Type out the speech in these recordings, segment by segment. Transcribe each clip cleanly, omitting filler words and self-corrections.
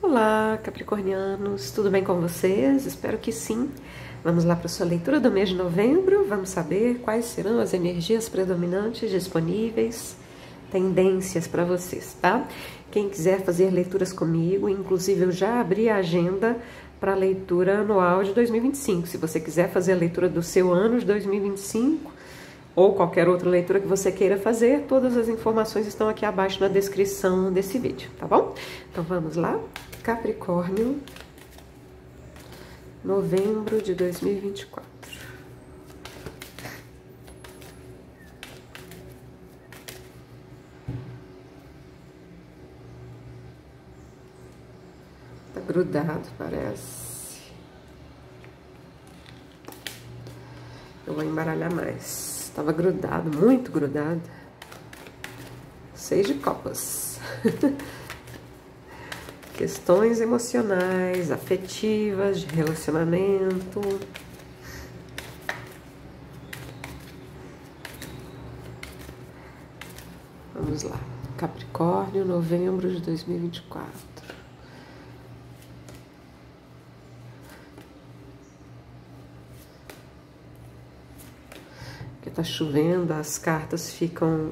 Olá, capricornianos, tudo bem com vocês? Espero que sim. Vamos lá para a sua leitura do mês de novembro, vamos saber quais serão as energias predominantes disponíveis, tendências para vocês, tá? Quem quiser fazer leituras comigo, inclusive eu já abri a agenda para a leitura anual de 2025. Se você quiser fazer a leitura do seu ano de 2025, ou qualquer outra leitura que você queira fazer, todas as informações estão aqui abaixo na descrição desse vídeo, tá bom? Então vamos lá, Capricórnio, novembro de 2024. Tá grudado, parece. Eu vou embaralhar mais. Estava grudado, muito grudado. 6 de copas. Questões emocionais, afetivas, de relacionamento. Vamos lá. Capricórnio, novembro de 2024. Tá chovendo, as cartas ficam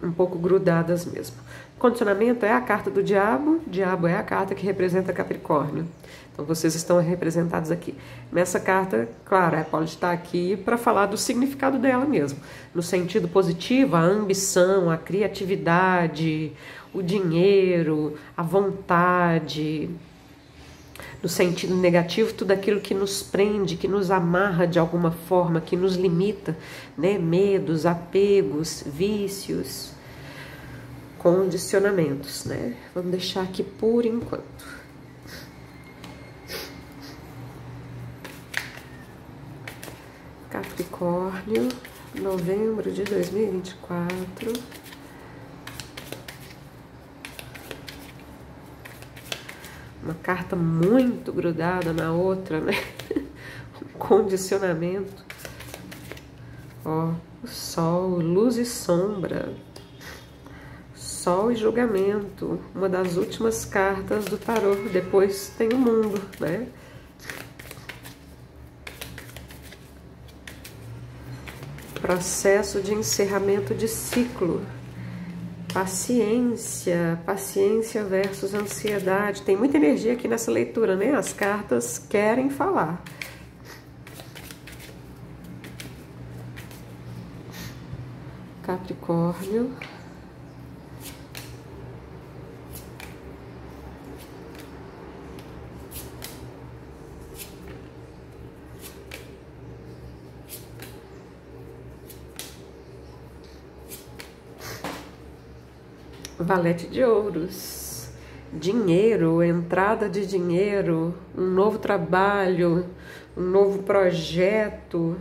um pouco grudadas mesmo. Condicionamento é a carta do diabo, diabo é a carta que representa Capricórnio. Então vocês estão representados aqui. Nessa carta, claro, ela pode estar aqui para falar do significado dela mesmo. No sentido positivo, a ambição, a criatividade, o dinheiro, a vontade. No sentido negativo, tudo aquilo que nos prende, que nos amarra de alguma forma, que nos limita, né? Medos, apegos, vícios, condicionamentos, né? Vamos deixar aqui por enquanto. Capricórnio, novembro de 2024. Uma carta muito grudada na outra, né? Um condicionamento. Ó, o sol, luz e sombra. Sol e julgamento. Uma das últimas cartas do tarô. Depois tem o mundo, né? Processo de encerramento de ciclo. Paciência, paciência versus ansiedade. Tem muita energia aqui nessa leitura, né? As cartas querem falar. Capricórnio. Valete de ouros, dinheiro, entrada de dinheiro, um novo trabalho, um novo projeto.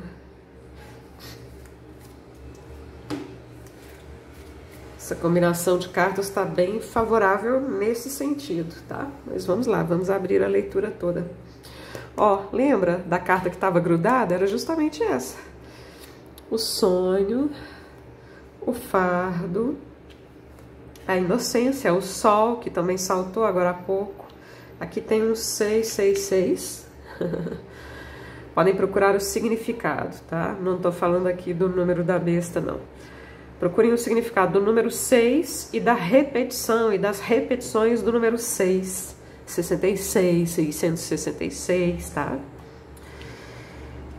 Essa combinação de cartas está bem favorável nesse sentido, tá? Mas vamos lá, vamos abrir a leitura toda. Ó, lembra da carta que estava grudada? Era justamente essa. O sonho, o fardo, a inocência, o sol, que também saltou agora há pouco. Aqui tem um 666. Podem procurar o significado, tá? Não tô falando aqui do número da besta, não. Procurem o significado do número 6 e da repetição e das repetições do número 6. 66, 666, tá?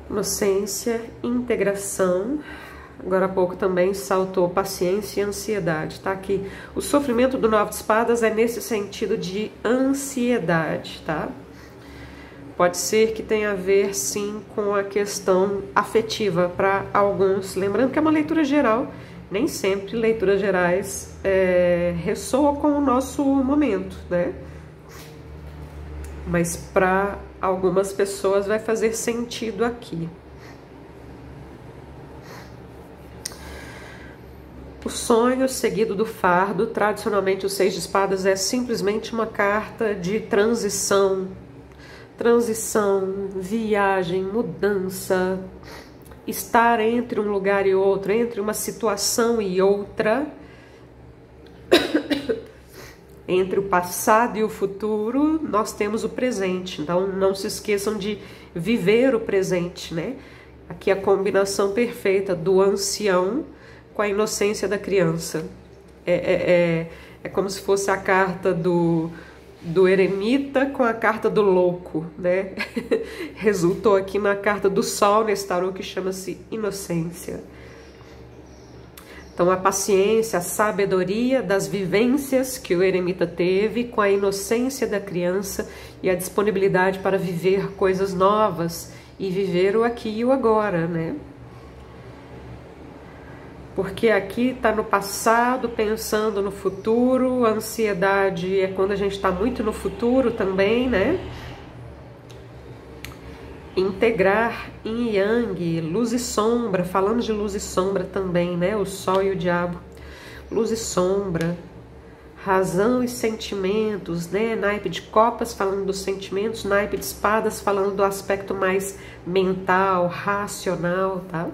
Inocência, integração. Agora há pouco também saltou paciência e ansiedade, tá? Aqui, o sofrimento do 9 de espadas é nesse sentido de ansiedade, tá? Pode ser que tenha a ver, sim, com a questão afetiva para alguns. Lembrando que é uma leitura geral, nem sempre leituras gerais ressoam com o nosso momento, né? Mas para algumas pessoas vai fazer sentido aqui. O sonho seguido do fardo, tradicionalmente o 6 de espadas é simplesmente uma carta de transição, viagem, mudança, estar entre um lugar e outro, entre uma situação e outra, Entre o passado e o futuro, nós temos o presente. Então, não se esqueçam de viver o presente, né? Aqui a combinação perfeita do ancião com a inocência da criança. É como se fosse a carta do eremita com a carta do louco, né? Resultou aqui na carta do sol nesse tarô que chama-se inocência. Então, a paciência, a sabedoria das vivências que o eremita teve com a inocência da criança e a disponibilidade para viver coisas novas e viver o aqui e o agora, né? Porque aqui está no passado, pensando no futuro, a ansiedade é quando a gente está muito no futuro também, né? Integrar yin e yang, luz e sombra, falamos de luz e sombra também, né? O sol e o diabo, luz e sombra, razão e sentimentos, né? Naipe de copas falando dos sentimentos, naipe de espadas falando do aspecto mais mental, racional, tá?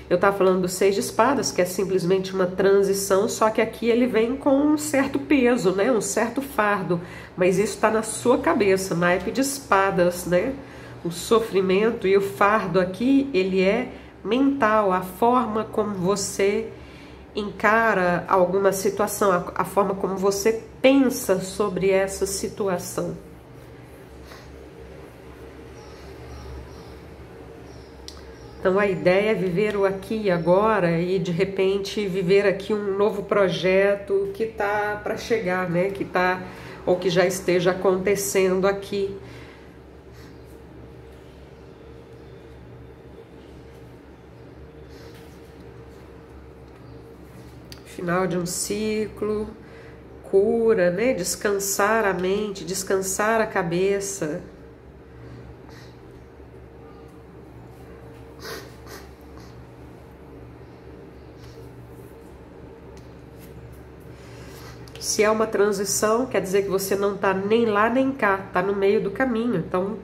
Eu estava falando do 6 de espadas, que é simplesmente uma transição, só que aqui ele vem com um certo peso, né? Um certo fardo, mas isso está na sua cabeça, naipe de espadas, né? O sofrimento e o fardo aqui, ele é mental, a forma como você encara alguma situação, a forma como você pensa sobre essa situação. Então a ideia é viver o aqui e agora e de repente viver aqui um novo projeto que tá para chegar, né? Que tá ou que já esteja acontecendo aqui. Final de um ciclo, cura, né? Descansar a mente, descansar a cabeça. Se é uma transição, quer dizer que você não está nem lá nem cá, está no meio do caminho. Então,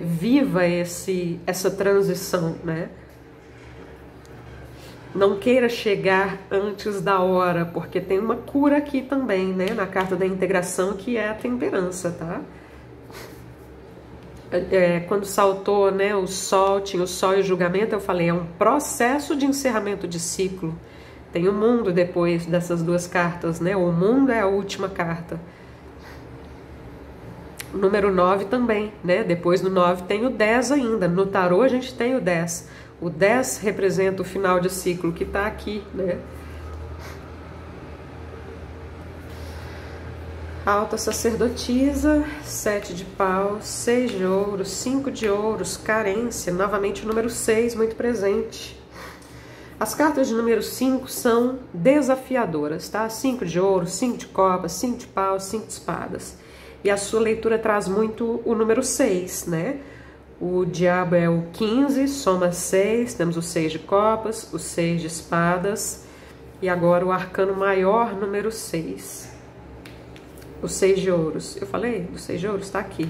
viva essa transição, né? Não queira chegar antes da hora, porque tem uma cura aqui também, né? Na carta da integração, que é a temperança, tá? Quando saltou, né, o sol, tinha o sol e o julgamento, eu falei, é um processo de encerramento de ciclo. Tem o mundo depois dessas duas cartas, né? O mundo é a última carta. O número 9 também, né? Depois do 9 tem o 10 ainda. No tarô a gente tem o 10. O 10 representa o final de ciclo que está aqui, né? Alta sacerdotisa, 7 de paus, 6 de ouros, 5 de ouros, carência, novamente o número 6 muito presente. As cartas de número 5 são desafiadoras, tá? 5 de ouro, 5 de copas, 5 de paus, 5 de espadas. E a sua leitura traz muito o número 6, né? O diabo é o 15, soma 6, temos o 6 de copas, o 6 de espadas e agora o arcano maior, número 6. O 6 de ouros. Eu falei do 6 de ouros? Tá aqui.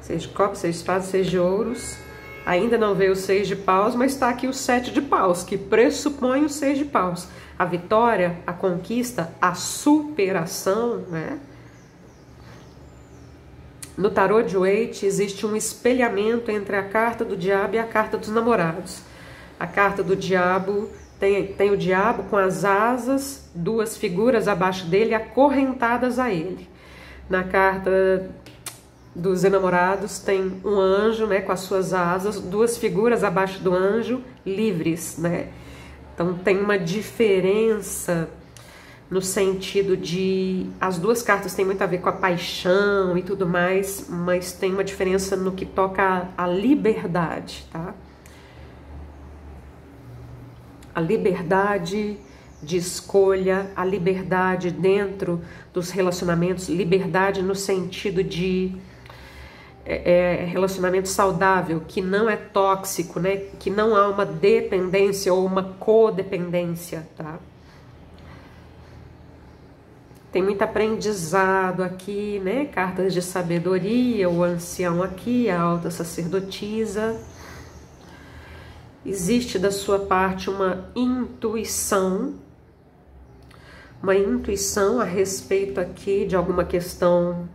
6 de copas, 6 de espadas, 6 de ouros. Ainda não veio o 6 de paus, mas está aqui o 7 de paus, que pressupõe o 6 de paus. A vitória, a conquista, a superação, né? No tarô de Waite existe um espelhamento entre a carta do diabo e a carta dos namorados. A carta do diabo tem o diabo com as asas, duas figuras abaixo dele acorrentadas a ele. Na carta dos enamorados tem um anjo, né, com as suas asas, duas figuras abaixo do anjo, livres, né? Então tem uma diferença no sentido de as duas cartas têm muito a ver com a paixão e tudo mais, mas tem uma diferença no que toca a liberdade, tá? A liberdade de escolha, a liberdade dentro dos relacionamentos, liberdade no sentido de relacionamento saudável, que não é tóxico, né? Que não há uma dependência ou uma codependência, tá? Tem muito aprendizado aqui, né? Cartas de sabedoria, o ancião aqui, a alta sacerdotisa. Existe da sua parte uma intuição uma intuição a respeito aqui de alguma questão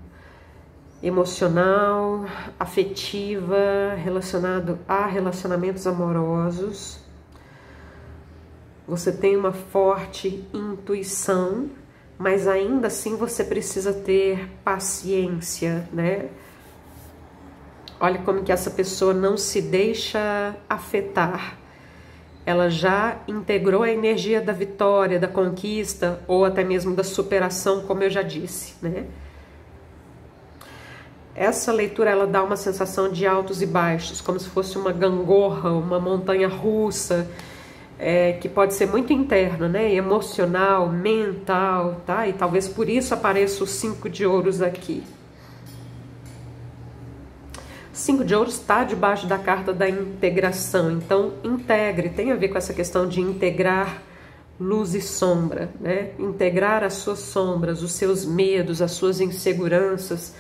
emocional, afetiva, relacionado a relacionamentos amorosos. Você tem uma forte intuição, mas ainda assim você precisa ter paciência, né? Olha como que essa pessoa não se deixa afetar. Ela já integrou a energia da vitória, da conquista ou até mesmo da superação, como eu já disse, né? Essa leitura ela dá uma sensação de altos e baixos, como se fosse uma gangorra, uma montanha russa, que pode ser muito interna, né? Emocional, mental, tá? E talvez por isso apareça o 5 de ouros aqui. 5 de ouros está debaixo da carta da integração, então integre, tem a ver com essa questão de integrar luz e sombra, né? Integrar as suas sombras, os seus medos, as suas inseguranças,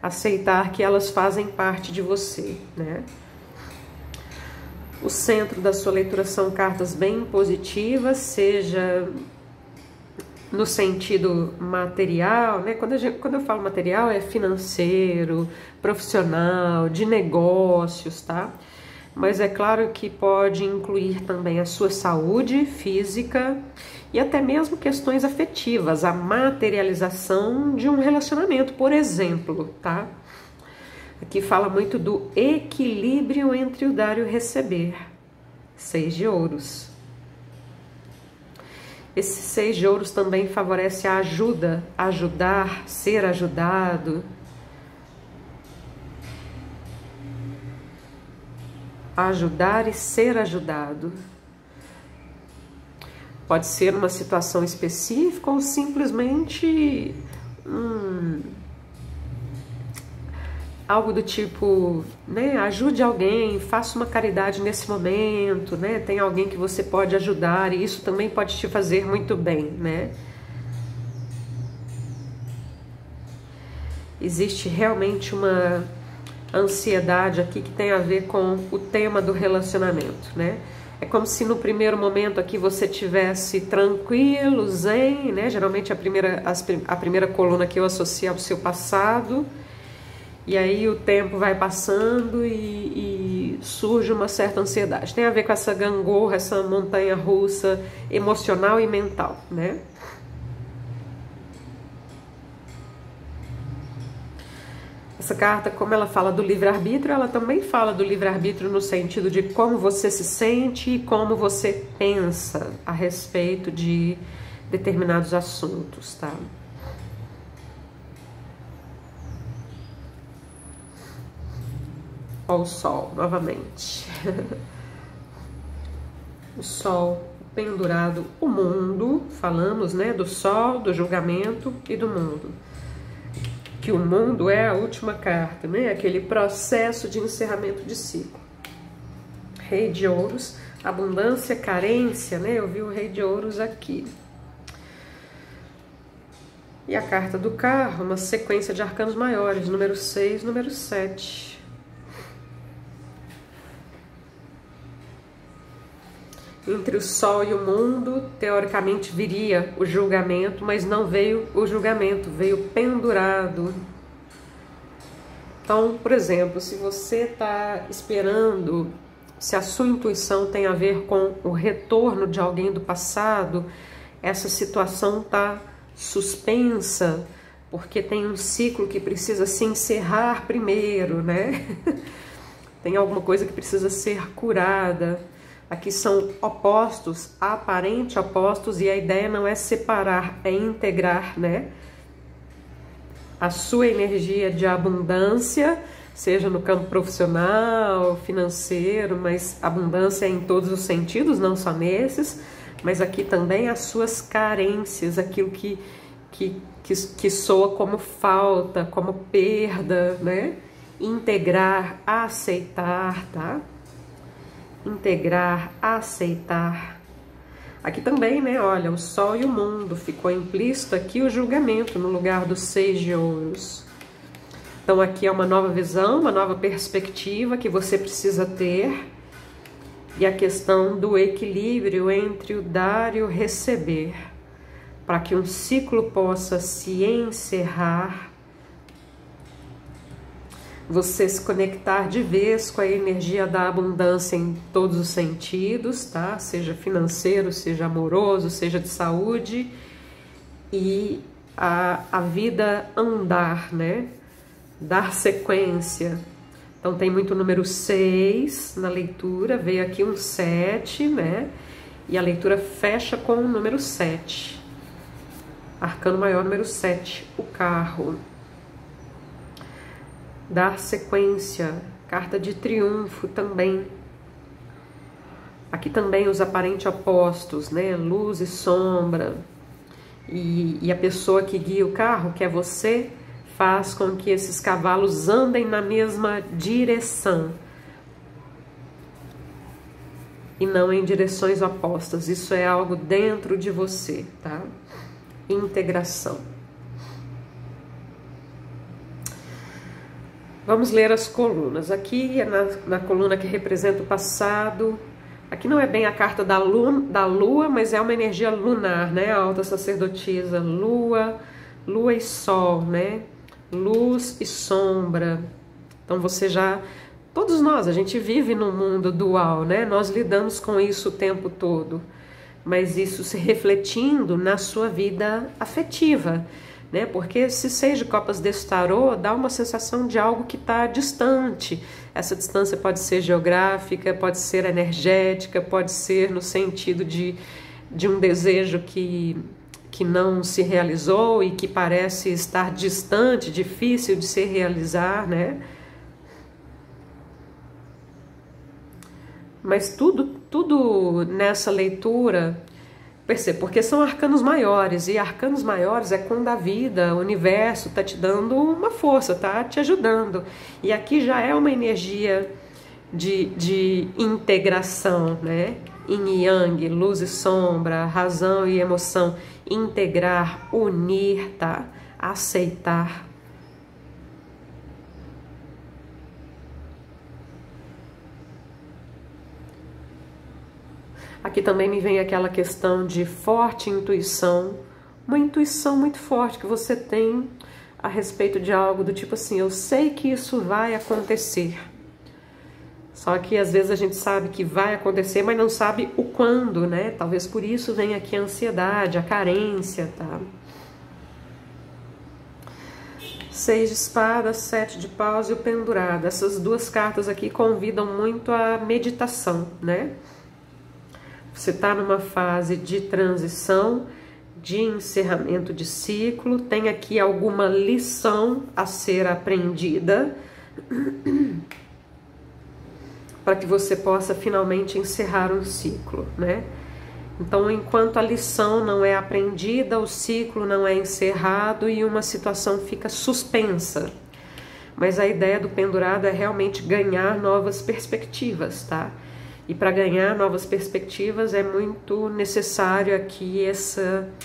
aceitar que elas fazem parte de você, né? O centro da sua leitura são cartas bem positivas, seja no sentido material, né? Quando eu falo material, é financeiro, profissional, de negócios, tá? Mas é claro que pode incluir também a sua saúde física e até mesmo questões afetivas, a materialização de um relacionamento, por exemplo, tá? Aqui fala muito do equilíbrio entre o dar e o receber. 6 de ouros. Esse 6 de ouros também favorece a ajuda, ajudar, ser ajudado. Ajudar e ser ajudado. Pode ser uma situação específica ou simplesmente algo do tipo, né, ajude alguém, faça uma caridade nesse momento, né, tem alguém que você pode ajudar e isso também pode te fazer muito bem, né. Existe realmente uma ansiedade aqui que tem a ver com o tema do relacionamento, né. É como se no primeiro momento aqui você tivesse tranquilo, zen, né, geralmente a primeira coluna que eu associo ao seu passado. E aí o tempo vai passando e surge uma certa ansiedade. Tem a ver com essa gangorra, essa montanha russa emocional e mental, né? Essa carta, como ela fala do livre-arbítrio, ela também fala do livre-arbítrio no sentido de como você se sente e como você pensa a respeito de determinados assuntos, tá? Ó, o sol, novamente. O sol pendurado, o mundo, falamos, né, do sol, do julgamento e do mundo. Que o mundo é a última carta, né, aquele processo de encerramento de ciclo. Rei de ouros, abundância, carência, né, eu vi o rei de ouros aqui. E a carta do carro, uma sequência de arcanos maiores, número 6, número 7. Entre o sol e o mundo, teoricamente viria o julgamento, mas não veio o julgamento, veio pendurado. Então, por exemplo, se você está esperando, se a sua intuição tem a ver com o retorno de alguém do passado, essa situação está suspensa, porque tem um ciclo que precisa se encerrar primeiro, né? Tem alguma coisa que precisa ser curada. Aqui são opostos, aparente opostos, e a ideia não é separar, é integrar, né? A sua energia de abundância, seja no campo profissional, financeiro, mas abundância em todos os sentidos, não só nesses, mas aqui também as suas carências, aquilo que soa como falta, como perda, né? Integrar, aceitar, tá? Integrar, aceitar. Aqui também, né, olha, o sol e o mundo, ficou implícito aqui o julgamento no lugar do 6 de ouros. Então aqui é uma nova visão, uma nova perspectiva que você precisa ter. E a questão do equilíbrio entre o dar e o receber. para que um ciclo possa se encerrar, você se conectar de vez com a energia da abundância em todos os sentidos, tá? Seja financeiro, seja amoroso, seja de saúde, e a vida andar, né? Dar sequência. Então tem muito número 6 na leitura, veio aqui um 7, né? E a leitura fecha com o número 7. Arcano maior número 7, o carro. Dar sequência, carta de triunfo também. Aqui também os aparentes opostos, né? Luz e sombra. E a pessoa que guia o carro, que é você, faz com que esses cavalos andem na mesma direção e não em direções opostas. Isso é algo dentro de você, tá? Integração. Vamos ler as colunas. Aqui é na coluna que representa o passado. Aqui não é bem a carta da lua, mas é uma energia lunar, né? A alta sacerdotisa, lua e sol, né? Luz e sombra. Então você já... Todos nós, a gente vive num mundo dual, né? Nós lidamos com isso o tempo todo. Mas isso se refletindo na sua vida afetiva, né? Porque se 6 de copas desse tarô dá uma sensação de algo que está distante. Essa distância pode ser geográfica, pode ser energética, pode ser no sentido de um desejo que não se realizou e que parece estar distante, difícil de se realizar, né? Mas tudo nessa leitura, percebe, porque são arcanos maiores, e arcanos maiores é quando a vida, o universo está te dando uma força, tá te ajudando. E aqui já é uma energia de integração, né? Yin e yang, luz e sombra, razão e emoção, integrar, unir, tá? Aceitar. Aqui também me vem aquela questão de forte intuição, uma intuição muito forte que você tem a respeito de algo do tipo assim, eu sei que isso vai acontecer. Só que às vezes a gente sabe que vai acontecer, mas não sabe o quando, né? Talvez por isso venha aqui a ansiedade, a carência, tá? 6 de espadas, 7 de paus e o pendurado. Essas duas cartas aqui convidam muito à meditação, né? Você está numa fase de transição, de encerramento de ciclo, tem aqui alguma lição a ser aprendida para que você possa finalmente encerrar um ciclo, né? Então, enquanto a lição não é aprendida, o ciclo não é encerrado e uma situação fica suspensa. Mas a ideia do pendurado é realmente ganhar novas perspectivas, tá? E para ganhar novas perspectivas é muito necessário aqui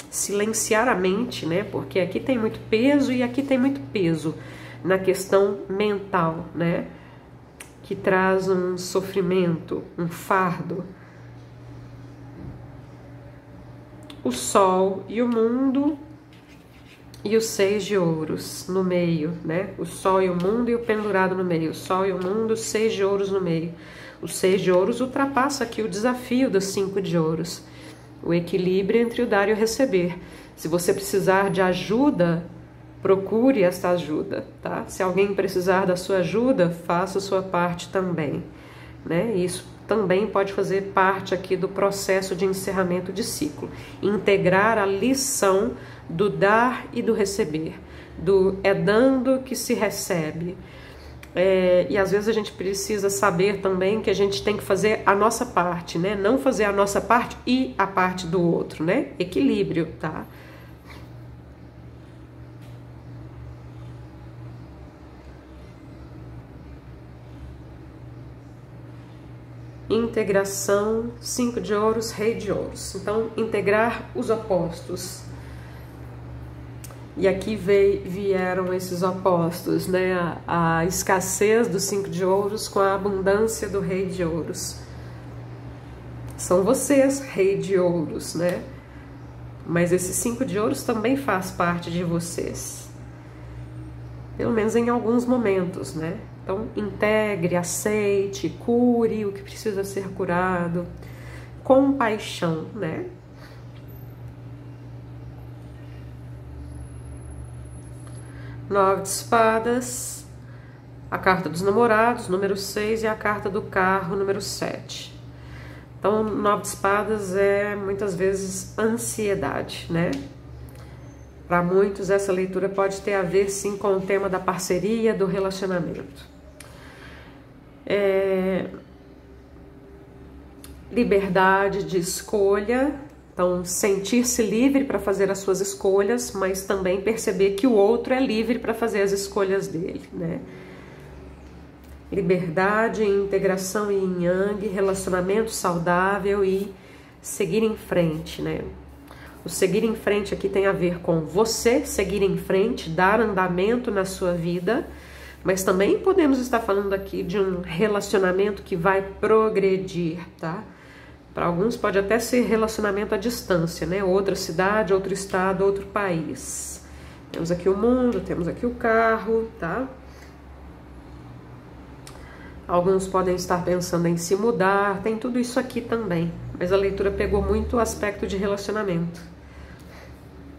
silenciar a mente, né? Porque aqui tem muito peso e aqui tem muito peso na questão mental, né? Que traz um sofrimento, um fardo. O sol e o mundo e os 6 de ouros no meio, né? O sol e o mundo e o pendurado no meio. O sol e o mundo, os 6 de ouros no meio. O 6 de ouros ultrapassa aqui o desafio dos 5 de ouros. O equilíbrio entre o dar e o receber. Se você precisar de ajuda, procure esta ajuda, tá? Se alguém precisar da sua ajuda, faça a sua parte também, né? Isso também pode fazer parte aqui do processo de encerramento de ciclo. Integrar a lição do dar e do receber. É dando que se recebe. E às vezes a gente precisa saber também que a gente tem que fazer a nossa parte, né? Não fazer a nossa parte e a parte do outro, né? Equilíbrio, tá? Integração, 5 de ouros, rei de ouros. Então, integrar os opostos. E aqui vieram esses opostos, né? A escassez do 5 de ouros com a abundância do rei de ouros. São vocês, rei de ouros, né? Mas esse 5 de ouros também faz parte de vocês. Pelo menos em alguns momentos, né? Então, integre, aceite, cure o que precisa ser curado. Compaixão, né? Nove de espadas, a carta dos namorados, número 6, e a carta do carro, número 7. Então, nove de espadas é muitas vezes ansiedade, né? Para muitos, essa leitura pode ter a ver, sim, com o tema da parceria, do relacionamento. Liberdade de escolha, então sentir-se livre para fazer as suas escolhas, mas também perceber que o outro é livre para fazer as escolhas dele, né? Liberdade, integração yin yang, relacionamento saudável e seguir em frente, né? O seguir em frente aqui tem a ver com você seguir em frente, dar andamento na sua vida, mas também podemos estar falando aqui de um relacionamento que vai progredir, tá? Para alguns pode até ser relacionamento à distância, né? Outra cidade, outro estado, outro país. Temos aqui o mundo, temos aqui o carro, tá? Alguns podem estar pensando em se mudar, tem tudo isso aqui também. Mas a leitura pegou muito o aspecto de relacionamento.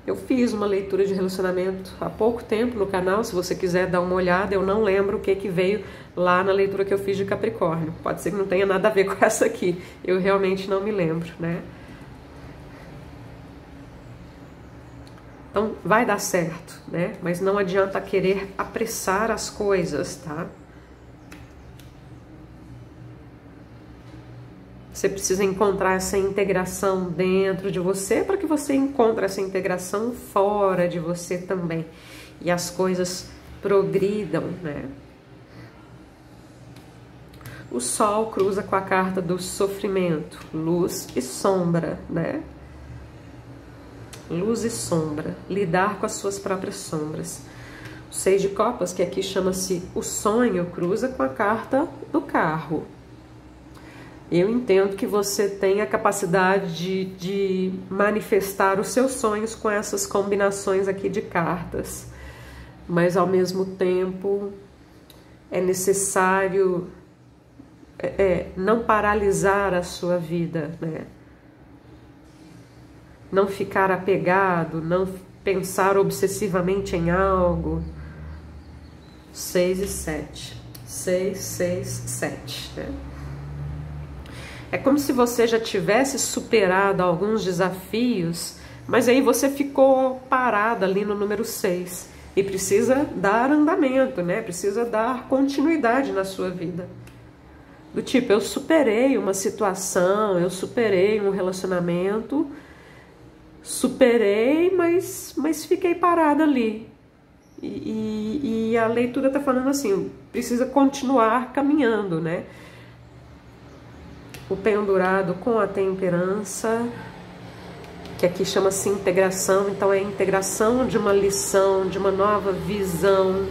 Eu fiz uma leitura de relacionamento há pouco tempo no canal, se você quiser dar uma olhada, eu não lembro o que veio lá na leitura que eu fiz de Capricórnio. Pode ser que não tenha nada a ver com essa aqui, eu realmente não me lembro, né? Então, vai dar certo, né? Mas não adianta querer apressar as coisas, tá? Você precisa encontrar essa integração dentro de você para que você encontre essa integração fora de você também. E as coisas progridam, né? O Sol cruza com a carta do sofrimento, luz e sombra, né? Luz e sombra, lidar com as suas próprias sombras. O 6 de copas, que aqui chama-se o sonho, cruza com a carta do carro. Eu entendo que você tem a capacidade de manifestar os seus sonhos com essas combinações aqui de cartas. Mas, ao mesmo tempo, é necessário não paralisar a sua vida, né? Não ficar apegado, não pensar obsessivamente em algo. 6 e 7. 6, 6, 7, né? É como se você já tivesse superado alguns desafios, mas aí você ficou parada ali no número 6 e precisa dar andamento, né? Precisa dar continuidade na sua vida. Do tipo, eu superei uma situação, eu superei um relacionamento, superei, mas fiquei parada ali. E a leitura está falando assim, precisa continuar caminhando, né? O pendurado com a temperança, que aqui chama-se integração, então é a integração de uma lição, de uma nova visão,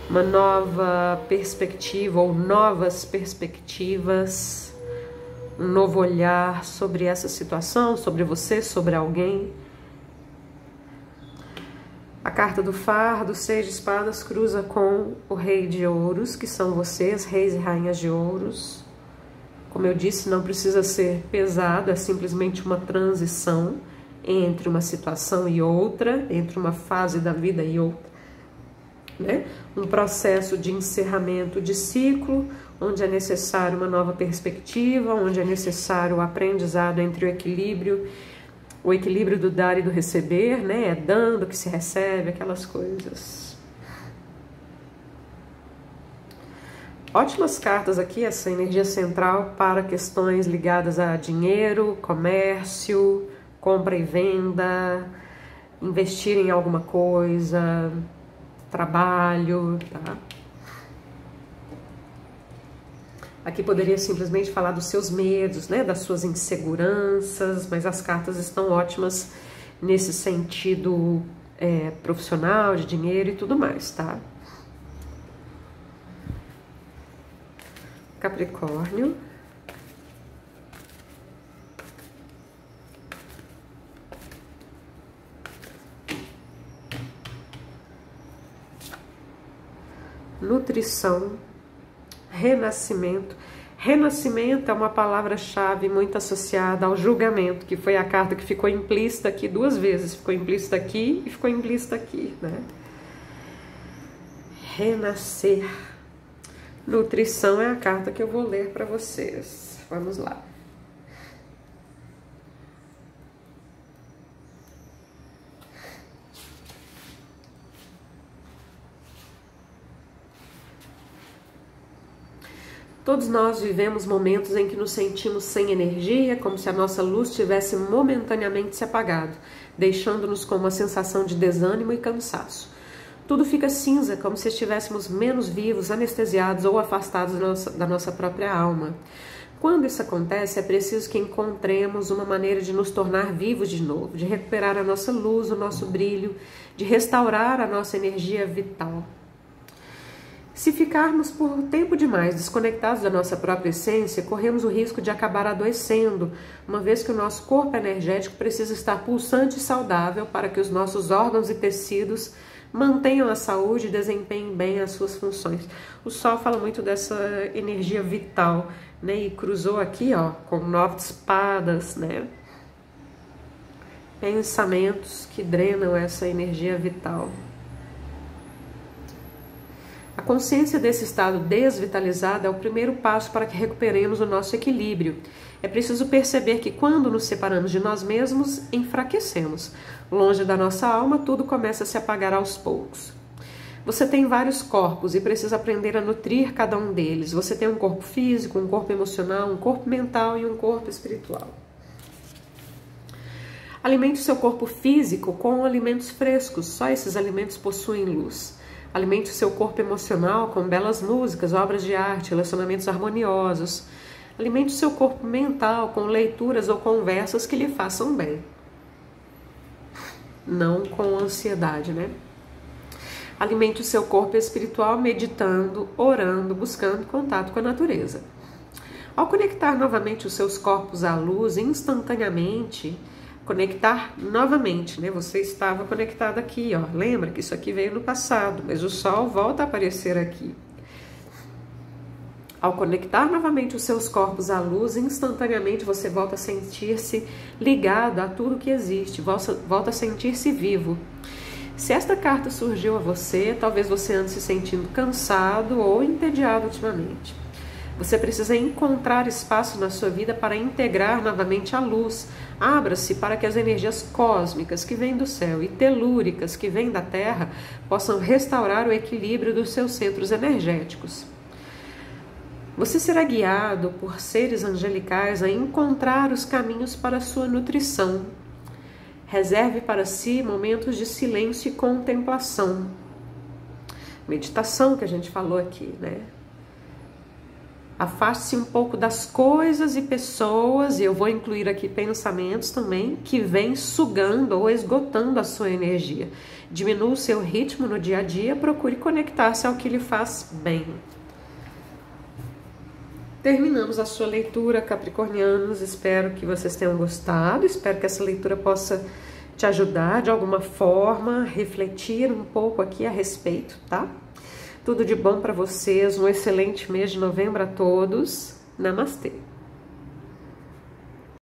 uma nova perspectiva ou novas perspectivas, um novo olhar sobre essa situação, sobre você, sobre alguém. A carta do fardo, 6 de espadas, cruza com o rei de ouros, que são vocês, reis e rainhas de ouros. Como eu disse, não precisa ser pesado, é simplesmente uma transição entre uma situação e outra, entre uma fase da vida e outra, né? Um processo de encerramento de ciclo, onde é necessário uma nova perspectiva, onde é necessário o aprendizado entre o equilíbrio do dar e do receber, né? É dando que se recebe, aquelas coisas. Ótimas cartas aqui, essa energia central para questões ligadas a dinheiro, comércio, compra e venda, investir em alguma coisa, trabalho, tá? Aqui poderia simplesmente falar dos seus medos, né, das suas inseguranças, mas as cartas estão ótimas nesse sentido profissional, de dinheiro e tudo mais, tá? Capricórnio. nutrição, renascimento. Renascimento é uma palavra-chave muito associada ao julgamento, que foi a carta que ficou implícita aqui 2 vezes. Ficou implícita aqui e ficou implícita aqui, né? Renascer. Nutrição é a carta que eu vou ler para vocês. Vamos lá. Todos nós vivemos momentos em que nos sentimos sem energia, como se a nossa luz tivesse momentaneamente se apagado, deixando-nos com uma sensação de desânimo e cansaço. Tudo fica cinza, como se estivéssemos menos vivos, anestesiados ou afastados da nossa própria alma. Quando isso acontece, é preciso que encontremos uma maneira de nos tornar vivos de novo, de recuperar a nossa luz, o nosso brilho, de restaurar a nossa energia vital. Se ficarmos por tempo demais desconectados da nossa própria essência, corremos o risco de acabar adoecendo, uma vez que o nosso corpo energético precisa estar pulsante e saudável para que os nossos órgãos e tecidos mantenham a saúde e desempenhem bem as suas funções. O Sol fala muito dessa energia vital, né? E cruzou aqui, ó, com 9 de espadas, né? Pensamentos que drenam essa energia vital. A consciência desse estado desvitalizado é o primeiro passo para que recuperemos o nosso equilíbrio. É preciso perceber que quando nos separamos de nós mesmos, enfraquecemos. Longe da nossa alma, tudo começa a se apagar aos poucos. Você tem vários corpos e precisa aprender a nutrir cada um deles. Você tem um corpo físico, um corpo emocional, um corpo mental e um corpo espiritual. Alimente o seu corpo físico com alimentos frescos, só esses alimentos possuem luz. Alimente o seu corpo emocional com belas músicas, obras de arte, relacionamentos harmoniosos. Alimente o seu corpo mental com leituras ou conversas que lhe façam bem. Não com ansiedade, né? Alimente o seu corpo espiritual meditando, orando, buscando contato com a natureza. Ao conectar novamente os seus corpos à luz, instantaneamente, conectar novamente, né? Você estava conectado aqui, ó. Lembra que isso aqui veio no passado, mas o Sol volta a aparecer aqui. Ao conectar novamente os seus corpos à luz, instantaneamente você volta a sentir-se ligado a tudo que existe, volta a sentir-se vivo. Se esta carta surgiu a você, talvez você ande se sentindo cansado ou entediado ultimamente. Você precisa encontrar espaço na sua vida para integrar novamente a luz. Abra-se para que as energias cósmicas que vêm do céu e telúricas que vêm da Terra possam restaurar o equilíbrio dos seus centros energéticos. Você será guiado por seres angelicais a encontrar os caminhos para a sua nutrição. Reserve para si momentos de silêncio e contemplação. Meditação que a gente falou aqui, né? Afaste-se um pouco das coisas e pessoas, e eu vou incluir aqui pensamentos também, que vêm sugando ou esgotando a sua energia. Diminua o seu ritmo no dia a dia, procure conectar-se ao que lhe faz bem. Terminamos a sua leitura, capricornianos. Espero que vocês tenham gostado, espero que essa leitura possa te ajudar de alguma forma, refletir um pouco aqui a respeito, tá? Tudo de bom para vocês, um excelente mês de novembro a todos. Namastê!